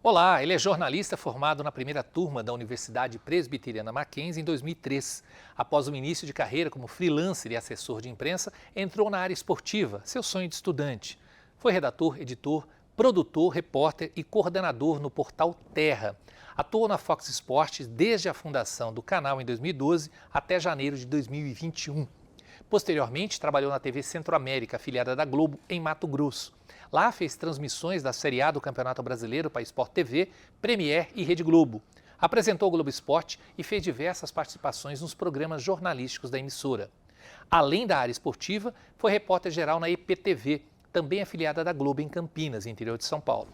Olá, ele é jornalista formado na primeira turma da Universidade Presbiteriana Mackenzie em 2003. Após o início de carreira como freelancer e assessor de imprensa, entrou na área esportiva, seu sonho de estudante. Foi redator, editor, produtor, repórter e coordenador no portal Terra. Atuou na Fox Sports desde a fundação do canal em 2012 até janeiro de 2021. Posteriormente, trabalhou na TV Centro-América, afiliada da Globo, em Mato Grosso. Lá fez transmissões da Série A do Campeonato Brasileiro para Sport TV, Premier e Rede Globo. Apresentou o Globo Esporte e fez diversas participações nos programas jornalísticos da emissora. Além da área esportiva, foi repórter geral na EPTV, também afiliada da Globo em Campinas, interior de São Paulo.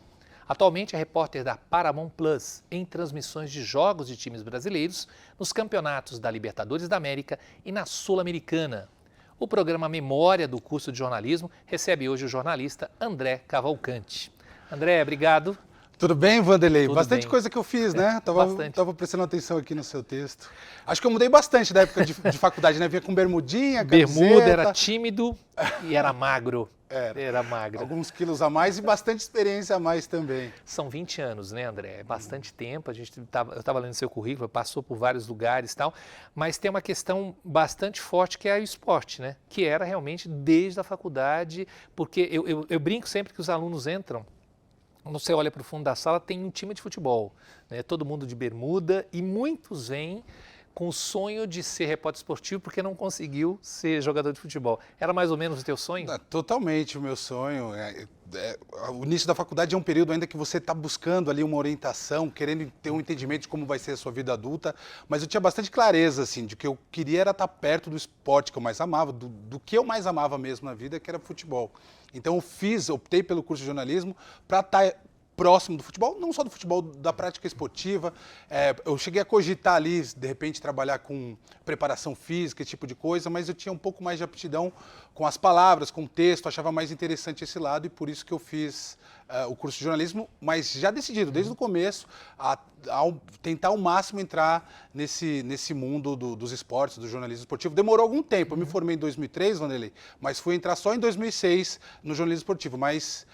Atualmente é repórter da Paramount Plus em transmissões de jogos de times brasileiros nos campeonatos da Libertadores da América e na Sul-Americana. O programa Memória do curso de jornalismo recebe hoje o jornalista André Cavalcante. André, obrigado. Tudo bem, Vanderlei? Tudo bastante bem. coisa que eu fiz, né? Bastante. Tava prestando atenção aqui no seu texto. Acho que eu mudei bastante da época de faculdade, né? Vinha com bermudinha, camiseta. Bermuda, era tímido e era magro. Era magro. Alguns quilos a mais e bastante experiência a mais também. São 20 anos, né, André? É bastante tempo. Eu estava lendo seu currículo, passou por vários lugares e tal, mas tem uma questão bastante forte que é o esporte, né? Que era realmente desde a faculdade, porque eu brinco sempre que os alunos entram. Quando você olha para o fundo da sala, tem um time de futebol, né? Todo mundo de bermuda e muitos vêm com o sonho de ser repórter esportivo porque não conseguiu ser jogador de futebol. Era mais ou menos o teu sonho? Totalmente o meu sonho. O início da faculdade é um período ainda que você está buscando ali uma orientação, querendo ter um entendimento de como vai ser a sua vida adulta, mas eu tinha bastante clareza, assim, de que eu queria era estar perto do esporte que eu mais amava, do que eu mais amava mesmo na vida, que era futebol. Então optei pelo curso de jornalismo para estar próximo do futebol, não só do futebol, da prática esportiva. Eu cheguei a cogitar ali, de repente, trabalhar com preparação física, esse tipo de coisa, mas eu tinha um pouco mais de aptidão com as palavras, com o texto, achava mais interessante esse lado e por isso que eu fiz o curso de jornalismo, mas já decidido, desde o começo, a tentar ao máximo entrar nesse mundo dos esportes, do jornalismo esportivo. Demorou algum tempo, eu me formei em 2003, Vanderlei, mas fui entrar só em 2006 no jornalismo esportivo, mas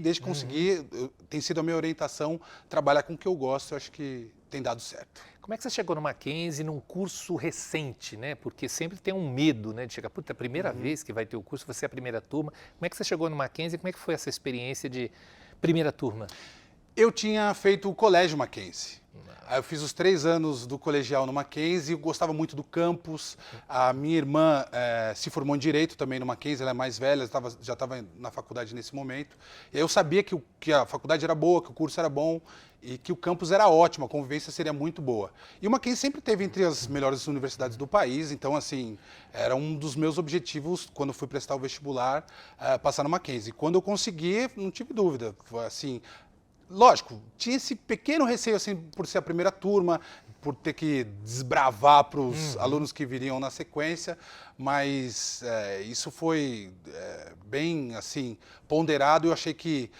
desde que consegui, tem sido a minha orientação, trabalhar com o que eu gosto, eu acho que tem dado certo. Como é que você chegou no Mackenzie num curso recente, né? Porque sempre tem um medo, né, de chegar, puta, é a primeira vez que vai ter o curso, você é a primeira turma. Como é que você chegou no Mackenzie? Como é que foi essa experiência de primeira turma? Eu tinha feito o colégio Mackenzie. Aí eu fiz os 3 anos do colegial no Mackenzie, eu gostava muito do campus. A minha irmã se formou em Direito também no Mackenzie, ela é mais velha, já estava na faculdade nesse momento. E aí eu sabia que a faculdade era boa, que o curso era bom e que o campus era ótimo, a convivência seria muito boa. E o Mackenzie sempre esteve entre as melhores universidades do país, então, assim, era um dos meus objetivos quando fui prestar o vestibular, passar no Mackenzie. Quando eu consegui, não tive dúvida, foi assim. Lógico, tinha esse pequeno receio, assim, por ser a primeira turma, por ter que desbravar para os alunos que viriam na sequência, mas isso foi bem, assim, ponderado. Eu achei que,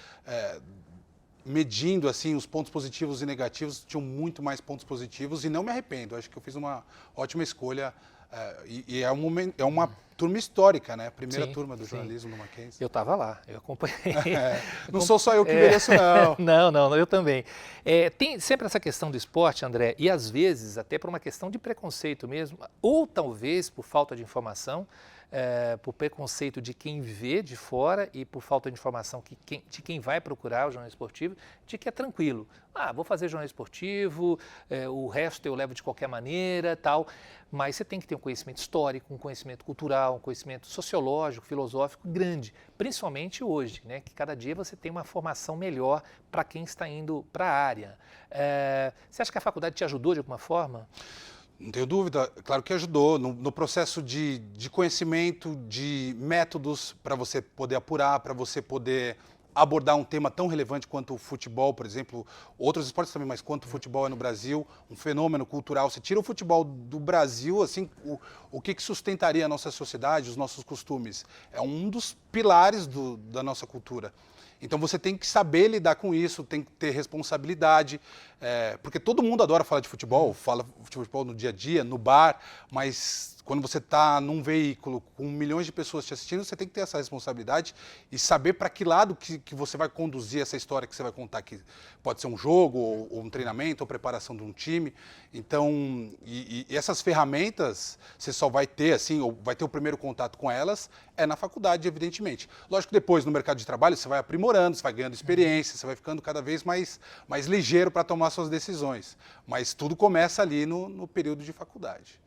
medindo, assim, os pontos positivos e negativos, tinham muito mais pontos positivos e não me arrependo. Eu acho que eu fiz uma ótima escolha e é uma turma histórica, né? Primeira turma do jornalismo no Mackenzie. Eu estava lá, eu acompanhei. Não sou só eu que mereço, não. Não, eu também. Tem sempre essa questão do esporte, André, e às vezes até por uma questão de preconceito mesmo, ou talvez por falta de informação, por preconceito de quem vê de fora e por falta de informação de quem vai procurar o jornal esportivo, de que é tranquilo. Vou fazer jornal esportivo, o resto eu levo de qualquer maneira, tal. Mas você tem que ter um conhecimento histórico, um conhecimento cultural, um conhecimento sociológico, filosófico grande, principalmente hoje, né? Que cada dia você tem uma formação melhor para quem está indo para a área. Você acha que a faculdade te ajudou de alguma forma? Não tenho dúvida, claro que ajudou no processo de conhecimento, de métodos para você poder apurar, para você poder abordar um tema tão relevante quanto o futebol, por exemplo, outros esportes também, mas quanto o futebol é no Brasil, um fenômeno cultural. Você tira o futebol do Brasil, assim, o que sustentaria a nossa sociedade, os nossos costumes? É um dos pilares da nossa cultura. Então você tem que saber lidar com isso, tem que ter responsabilidade, porque todo mundo adora falar de futebol, fala de futebol no dia a dia, no bar, mas quando você está num veículo com milhões de pessoas te assistindo, você tem que ter essa responsabilidade e saber para que lado que você vai conduzir essa história que você vai contar, que pode ser um jogo, ou um treinamento, ou preparação de um time. Então, e essas ferramentas, você só vai ter, assim, ou vai ter o primeiro contato com elas, é na faculdade, evidentemente. Lógico que depois, no mercado de trabalho, você vai aprimorando, você vai ganhando experiência, você vai ficando cada vez mais ligeiro para tomar suas decisões. Mas tudo começa ali no período de faculdade.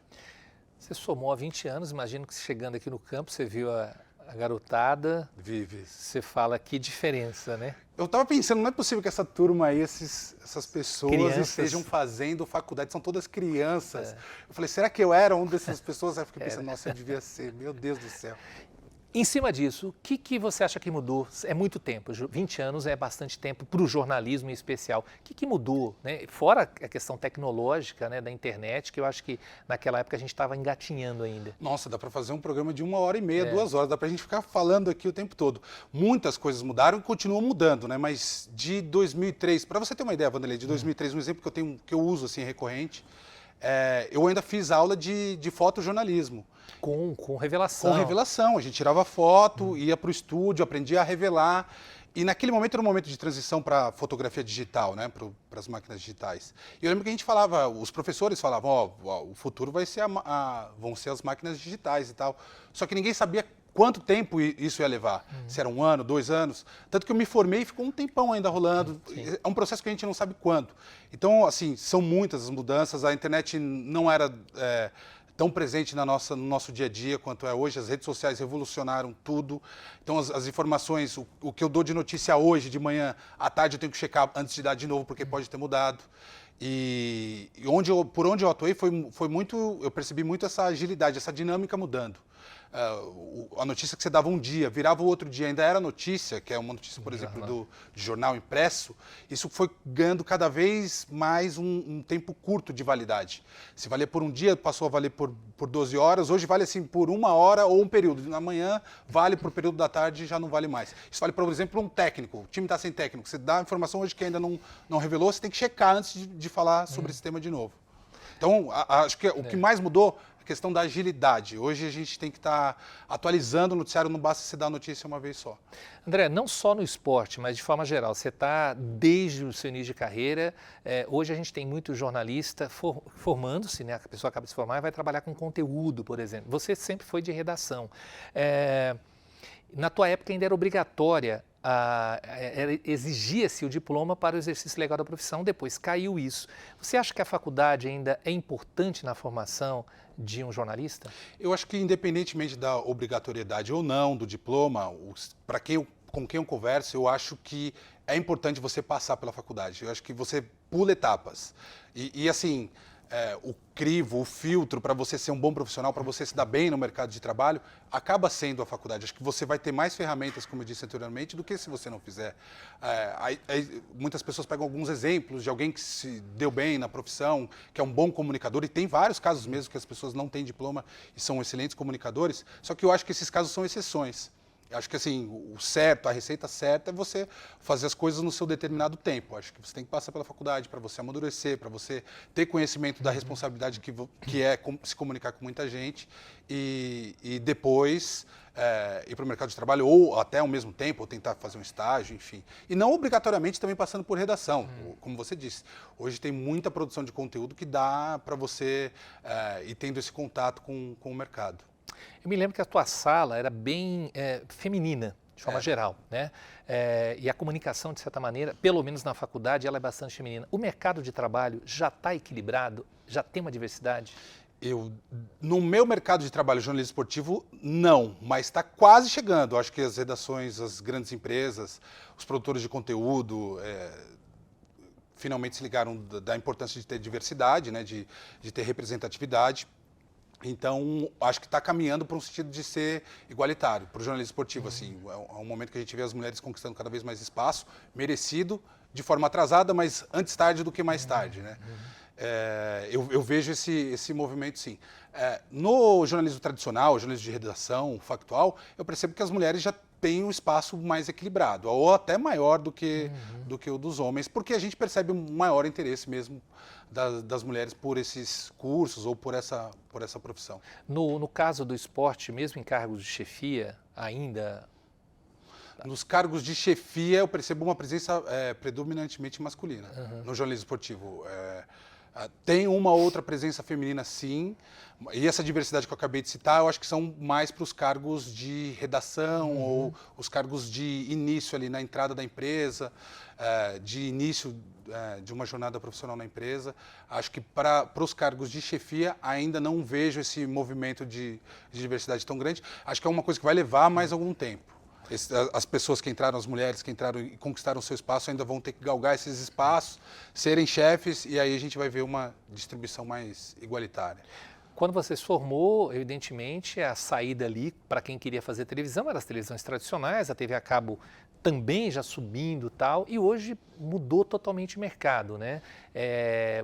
Você somou há 20 anos, imagino que chegando aqui no campo, você viu a garotada. Vive. Você fala que diferença, né? Eu estava pensando, não é possível que essa turma aí, essas pessoas Crianças. estejam fazendo faculdade, são todas crianças. Eu falei, será que eu era uma dessas pessoas? Aí eu fiquei pensando, nossa, eu devia ser, meu Deus do céu. Em cima disso, o que você acha que mudou? É muito tempo, 20 anos é bastante tempo para o jornalismo em especial. O que mudou? Né? Fora a questão tecnológica, né, da internet, que eu acho que naquela época a gente estava engatinhando ainda. Nossa, dá para fazer um programa de 1h30, 2 horas, dá para a gente ficar falando aqui o tempo todo. Muitas coisas mudaram e continuam mudando, né? Mas de 2003, para você ter uma ideia, Vanderlei, de 2003, um exemplo que eu uso assim recorrente, eu ainda fiz aula de fotojornalismo. Com revelação. Com revelação. A gente tirava foto, ia para o estúdio, aprendia a revelar. E naquele momento era um momento de transição para fotografia digital, né? Para as máquinas digitais. E eu lembro que a gente falava, os professores falavam, o futuro vai ser vão ser as máquinas digitais e tal. Só que ninguém sabia quanto tempo isso ia levar. Se era 1 ano, 2 anos. Tanto que eu me formei e ficou um tempão ainda rolando. Sim. É um processo que a gente não sabe quando. Então, assim, são muitas as mudanças. A internet não era tão presente no nosso dia a dia quanto é hoje. As redes sociais revolucionaram tudo. Então, as informações, o que eu dou de notícia hoje, de manhã, à tarde eu tenho que checar antes de dar de novo, porque pode ter mudado. E por onde eu atuei, foi muito, eu percebi muito essa agilidade, essa dinâmica mudando. A notícia que você dava um dia, virava o outro dia, ainda era notícia, que é uma notícia, por exemplo, de jornal impresso, isso foi ganhando cada vez mais um tempo curto de validade. Se valia por um dia, passou a valer por 12 horas, hoje vale assim por 1 hora ou um período. Na manhã vale por período da tarde, já não vale mais. Isso vale, por exemplo, um técnico, o time está sem técnico, você dá a informação hoje que ainda não revelou, você tem que checar antes de falar sobre esse tema de novo. Então, acho que o que mais mudou é a questão da agilidade. Hoje a gente tem que estar atualizando o noticiário, não basta você dar a notícia uma vez só. André, não só no esporte, mas de forma geral, você está desde o seu início de carreira, hoje a gente tem muito jornalista formando-se, né? A pessoa acaba de se formar e vai trabalhar com conteúdo, por exemplo. Você sempre foi de redação. Na tua época ainda era obrigatória, exigia-se o diploma para o exercício legal da profissão, depois caiu isso. Você acha que a faculdade ainda é importante na formação de um jornalista? Eu acho que independentemente da obrigatoriedade ou não do diploma, com quem eu converso, eu acho que é importante você passar pela faculdade. Eu acho que você pula etapas. E assim, o crivo, o filtro para você ser um bom profissional, para você se dar bem no mercado de trabalho, acaba sendo a faculdade. Acho que você vai ter mais ferramentas, como eu disse anteriormente, do que se você não fizer. Muitas pessoas pegam alguns exemplos de alguém que se deu bem na profissão, que é um bom comunicador, e tem vários casos mesmo que as pessoas não têm diploma e são excelentes comunicadores, só que eu acho que esses casos são exceções. Acho que assim, o certo, a receita certa é você fazer as coisas no seu determinado tempo. Acho que você tem que passar pela faculdade para você amadurecer, para você ter conhecimento da responsabilidade que é se comunicar com muita gente e depois ir para o mercado de trabalho ou até ao mesmo tempo, ou tentar fazer um estágio, enfim. E não obrigatoriamente também passando por redação, como você disse. Hoje tem muita produção de conteúdo que dá para você ir tendo esse contato com o mercado. Eu me lembro que a tua sala era bem feminina, de forma geral, né? E a comunicação, de certa maneira, pelo menos na faculdade, ela é bastante feminina. O mercado de trabalho já está equilibrado? Já tem uma diversidade? No meu mercado de trabalho, jornalismo esportivo, não, mas está quase chegando. Acho que as redações, as grandes empresas, os produtores de conteúdo, finalmente se ligaram da importância de ter diversidade, né, de ter representatividade. Então, acho que está caminhando para um sentido de ser igualitário, para o jornalismo esportivo. Assim, é um momento que a gente vê as mulheres conquistando cada vez mais espaço, merecido, de forma atrasada, mas antes tarde do que mais tarde, né? Eu vejo esse movimento, sim. No jornalismo tradicional, jornalismo de redação, factual, eu percebo que as mulheres já tem um espaço mais equilibrado, ou até maior do que o dos homens, porque a gente percebe um maior interesse mesmo das mulheres por esses cursos ou por essa profissão. No caso do esporte, mesmo em cargos de chefia, ainda... Nos cargos de chefia, eu percebo uma presença predominantemente masculina no jornalismo esportivo. Tem uma outra presença feminina, sim, e essa diversidade que eu acabei de citar, eu acho que são mais para os cargos de redação ou os cargos de início ali na entrada da empresa, de início de uma jornada profissional na empresa. Acho que para os cargos de chefia ainda não vejo esse movimento de diversidade tão grande. Acho que é uma coisa que vai levar mais algum tempo. As pessoas que entraram, as mulheres que entraram e conquistaram o seu espaço ainda vão ter que galgar esses espaços, serem chefes, e aí a gente vai ver uma distribuição mais igualitária. Quando você se formou, evidentemente, a saída ali para quem queria fazer televisão eram as televisões tradicionais, a TV a cabo também já subindo e tal, e hoje mudou totalmente o mercado, né?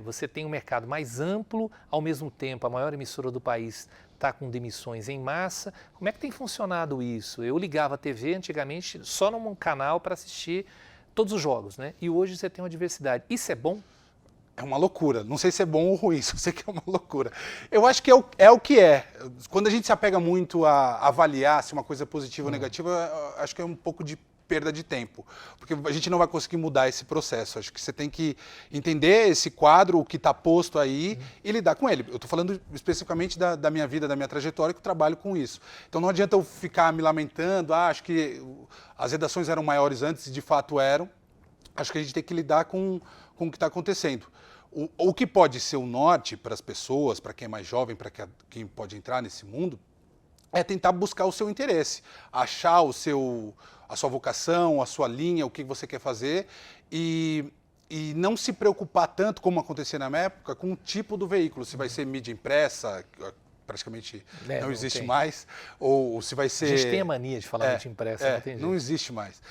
Você tem um mercado mais amplo, ao mesmo tempo a maior emissora do país está com demissões em massa. Como é que tem funcionado isso? Eu ligava a TV antigamente só num canal para assistir todos os jogos, né? E hoje você tem uma diversidade. Isso é bom? É uma loucura. Não sei se é bom ou ruim, só sei que é uma loucura. Eu acho que é o que é. Quando a gente se apega muito a avaliar se uma coisa é positiva ou negativa, acho que é um pouco de perda de tempo, porque a gente não vai conseguir mudar esse processo. Acho que você tem que entender esse quadro, o que está posto aí, e lidar com ele. Eu estou falando especificamente da minha vida, da minha trajetória, que eu trabalho com isso. Então não adianta eu ficar me lamentando, acho que as redações eram maiores antes, e de fato eram. Acho que a gente tem que lidar com o que está acontecendo. O que pode ser o norte para as pessoas, para quem é mais jovem, para quem pode entrar nesse mundo, é tentar buscar o seu interesse, achar a sua vocação, a sua linha, o que você quer fazer e não se preocupar tanto, como acontecia na minha época, com o tipo do veículo, se vai ser mídia impressa, praticamente não existe mais, ou se vai ser... A gente tem a mania de falar mídia impressa, não tem jeito. Não existe mais.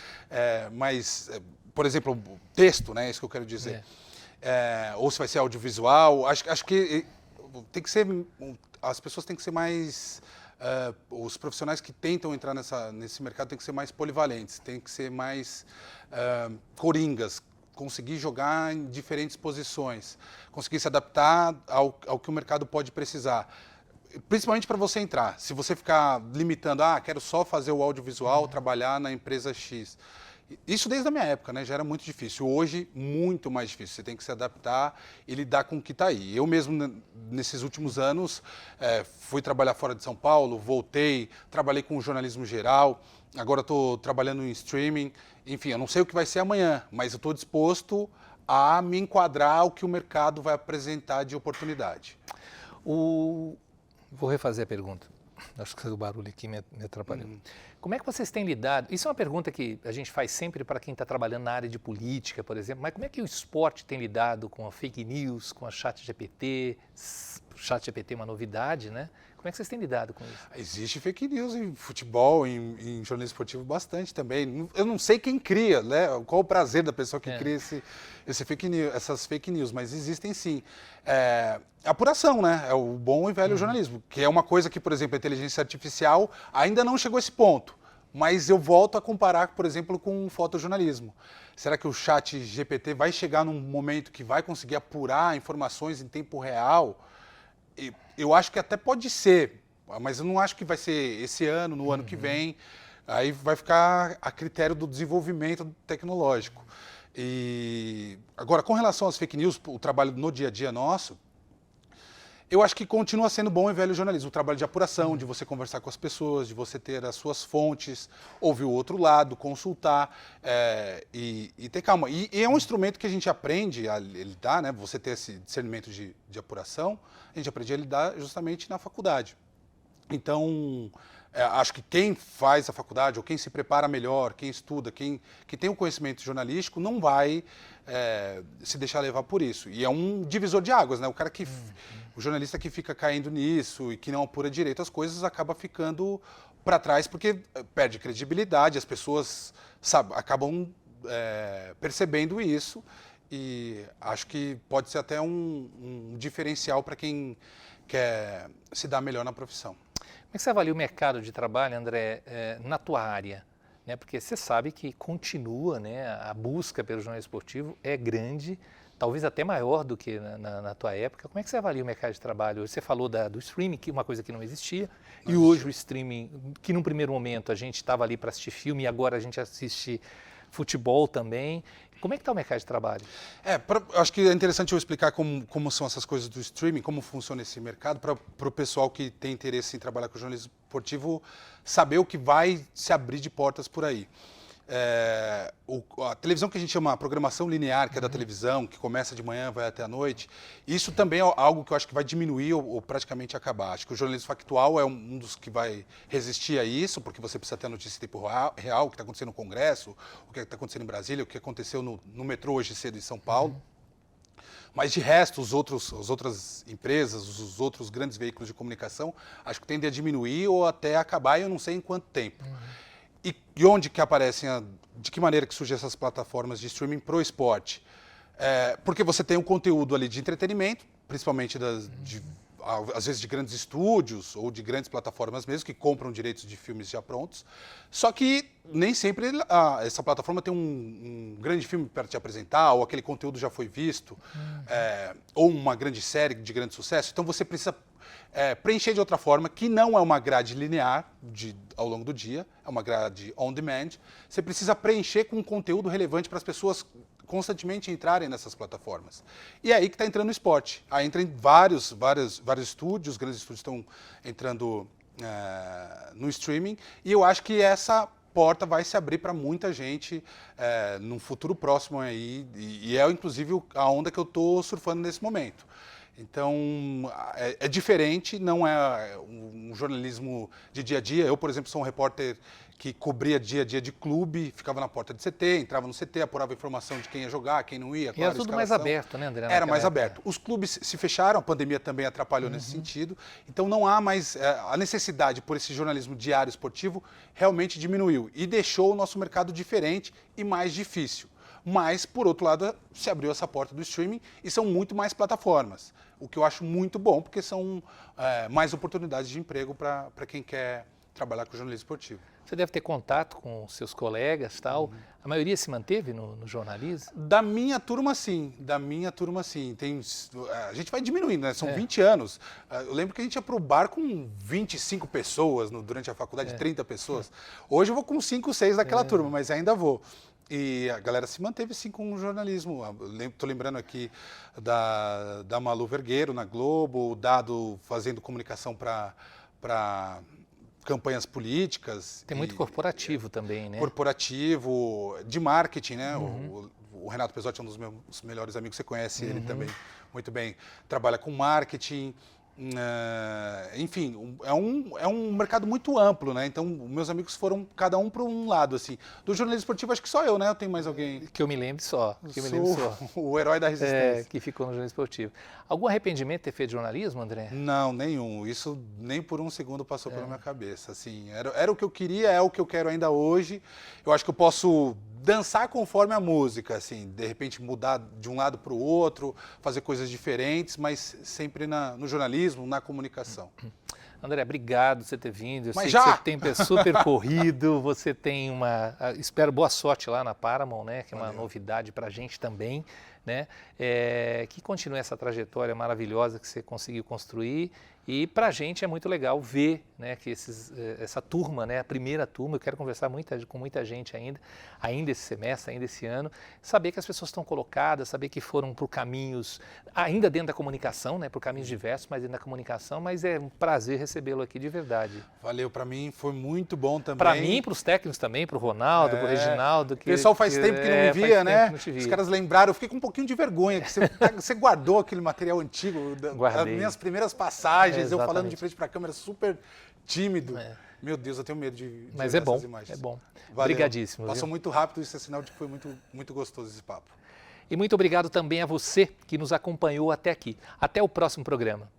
Mas, por exemplo, texto, né, é isso que eu quero dizer. Ou se vai ser audiovisual, acho que tem que ser... As pessoas têm que ser mais... os profissionais que tentam entrar nesse mercado têm que ser mais polivalentes, têm que ser mais coringas, conseguir jogar em diferentes posições, conseguir se adaptar ao que o mercado pode precisar. Principalmente para você entrar. Se você ficar limitando, quero só fazer o audiovisual, trabalhar na empresa X. Isso desde a minha época, né? Já era muito difícil. Hoje, muito mais difícil. Você tem que se adaptar e lidar com o que está aí. Eu mesmo, nesses últimos anos, fui trabalhar fora de São Paulo, voltei, trabalhei com jornalismo geral, agora estou trabalhando em streaming. Enfim, eu não sei o que vai ser amanhã, mas eu estou disposto a me enquadrar ao que o mercado vai apresentar de oportunidade. Vou refazer a pergunta. Acho que o barulho aqui me atrapalhou. Como é que vocês têm lidado? Isso é uma pergunta que a gente faz sempre para quem está trabalhando na área de política, por exemplo, mas como é que o esporte tem lidado com a fake news, com a ChatGPT? O ChatGPT é uma novidade, né? Como é que vocês têm lidado com isso? Existe fake news em futebol, em jornalismo esportivo, bastante também. Eu não sei quem cria, né? Qual o prazer da pessoa que cria essas fake news, mas existem sim. Apuração, né? É o bom e velho jornalismo, que é uma coisa que, por exemplo, a inteligência artificial ainda não chegou a esse ponto. Mas eu volto a comparar, por exemplo, com o fotojornalismo. Será que o ChatGPT vai chegar num momento que vai conseguir apurar informações em tempo real? Eu acho que até pode ser, mas eu não acho que vai ser esse ano, no ano que vem. Aí vai ficar a critério do desenvolvimento tecnológico. E agora, com relação às fake news, o trabalho no dia a dia nosso, eu acho que continua sendo bom e velho jornalismo, o trabalho de apuração, de você conversar com as pessoas, de você ter as suas fontes, ouvir o outro lado, consultar e ter calma. E é um instrumento que a gente aprende a lidar, né? Você ter esse discernimento de apuração, a gente aprende a lidar justamente na faculdade. Então, acho que quem faz a faculdade, ou quem se prepara melhor, quem estuda, quem tem o conhecimento jornalístico, não vai se deixar levar por isso. E é um divisor de águas, né? O jornalista que fica caindo nisso e que não apura direito as coisas acaba ficando para trás porque perde credibilidade, as pessoas acabam percebendo isso e acho que pode ser até um diferencial para quem quer se dar melhor na profissão. Como é que você avalia o mercado de trabalho, André, na tua área? né? Porque você sabe que continua, né? A busca pelo jornalismo esportivo é grande, talvez até maior do que na tua época. Como é que você avalia o mercado de trabalho? Você falou do streaming, que é uma coisa que não existia, e hoje o streaming, que num primeiro momento a gente estava ali para assistir filme e agora a gente assiste futebol também. Como é que está o mercado de trabalho? Acho que é interessante eu explicar como são essas coisas do streaming, como funciona esse mercado, para o pessoal que tem interesse em trabalhar com jornalismo esportivo saber o que vai se abrir de portas por aí. A televisão que a gente chama programação linear, que é da televisão, que começa de manhã, vai até a noite, isso também é algo que eu acho que vai diminuir ou praticamente acabar. Acho que o jornalismo factual é um dos que vai resistir a isso, porque você precisa ter a notícia em tempo real, o que está acontecendo no Congresso, o que está acontecendo em Brasília, o que aconteceu no metrô hoje cedo em São Paulo. Mas de resto, as outras empresas, os outros grandes veículos de comunicação, acho que tendem a diminuir ou até acabar, e eu não sei em quanto tempo. E onde que aparecem, de que maneira que surgem essas plataformas de streaming para o esporte? Porque você tem um conteúdo ali de entretenimento, principalmente às vezes de grandes estúdios ou de grandes plataformas mesmo, que compram direitos de filmes já prontos. Só que nem sempre essa plataforma tem um grande filme para te apresentar, ou aquele conteúdo já foi visto, ou uma grande série de grande sucesso. Então você precisa preencher de outra forma, que não é uma grade linear ao longo do dia, é uma grade on demand. Você precisa preencher com um conteúdo relevante para as pessoas constantemente entrarem nessas plataformas. E é aí que está entrando o esporte. Aí entra em vários estúdios, os grandes estúdios estão entrando no streaming, e eu acho que essa porta vai se abrir para muita gente num futuro próximo aí, e é inclusive a onda que eu estou surfando nesse momento. Então, é diferente, não é um jornalismo de dia a dia. Eu, por exemplo, sou um repórter que cobria dia a dia de clube, ficava na porta de CT, entrava no CT, apurava informação de quem ia jogar, quem não ia, e era tudo mais aberto, né, André? Era mais aberto. Os clubes se fecharam, a pandemia também atrapalhou nesse sentido, então não há mais... a necessidade por esse jornalismo diário esportivo realmente diminuiu e deixou o nosso mercado diferente e mais difícil. Mas, por outro lado, se abriu essa porta do streaming e são muito mais plataformas, o que eu acho muito bom, porque são mais oportunidades de emprego para quem quer trabalhar com jornalismo esportivo. Você deve ter contato com seus colegas e tal. A maioria se manteve no jornalismo? Da minha turma, sim. A gente vai diminuindo, né? São 20 anos. Eu lembro que a gente ia para o bar com 25 pessoas durante a faculdade, 30 pessoas. Hoje eu vou com 5, 6 daquela turma, mas ainda vou. E a galera se manteve, sim, com o jornalismo. Estou lembrando aqui da Malu Vergueiro na Globo, o Dado fazendo comunicação para campanhas políticas. Tem muito corporativo também, né? Corporativo, de marketing, né? O Renato Pesotti é um dos meus melhores amigos, você conhece ele também muito bem. Trabalha com marketing. Enfim, é um mercado muito amplo, né? Então, meus amigos foram cada um para um lado, assim. Do jornalismo esportivo, acho que só eu, né? Eu tenho mais alguém... Que eu me lembre só. O herói da resistência. Que ficou no jornalismo esportivo. Algum arrependimento de ter feito jornalismo, André? Não, nenhum. Isso nem por um segundo passou pela minha cabeça. Assim, era o que eu queria, é o que eu quero ainda hoje. Eu acho que eu posso dançar conforme a música, assim, de repente mudar de um lado para o outro, fazer coisas diferentes, mas sempre no jornalismo, na comunicação. André, obrigado por você ter vindo. Eu mas sei que você tem super corrido, você tem espero boa sorte lá na Paramount, né? Que é uma novidade para a gente também, né? Que continue essa trajetória maravilhosa que você conseguiu construir. E para a gente é muito legal ver, né, que essa turma, né, a primeira turma, eu quero conversar com muita gente ainda esse semestre, ainda esse ano, saber que as pessoas estão colocadas, saber que foram por caminhos, ainda dentro da comunicação, né, por caminhos diversos, mas dentro da comunicação, mas é um prazer recebê-lo aqui de verdade. Valeu, para mim foi muito bom também. Para mim, para os técnicos também, para o Ronaldo, para o Reginaldo. O pessoal faz tempo que não me via, né? Os caras lembraram, eu fiquei com um pouquinho de vergonha, que você guardou aquele material antigo, das minhas primeiras passagens, eu falando de frente para a câmera, super tímido. Meu Deus, eu tenho medo de mas ver é bom, essas imagens. é bom. Valeu. Obrigadíssimo. Passou muito rápido, isso é sinal de que foi muito, muito gostoso esse papo. E muito obrigado também a você que nos acompanhou até aqui. Até o próximo programa.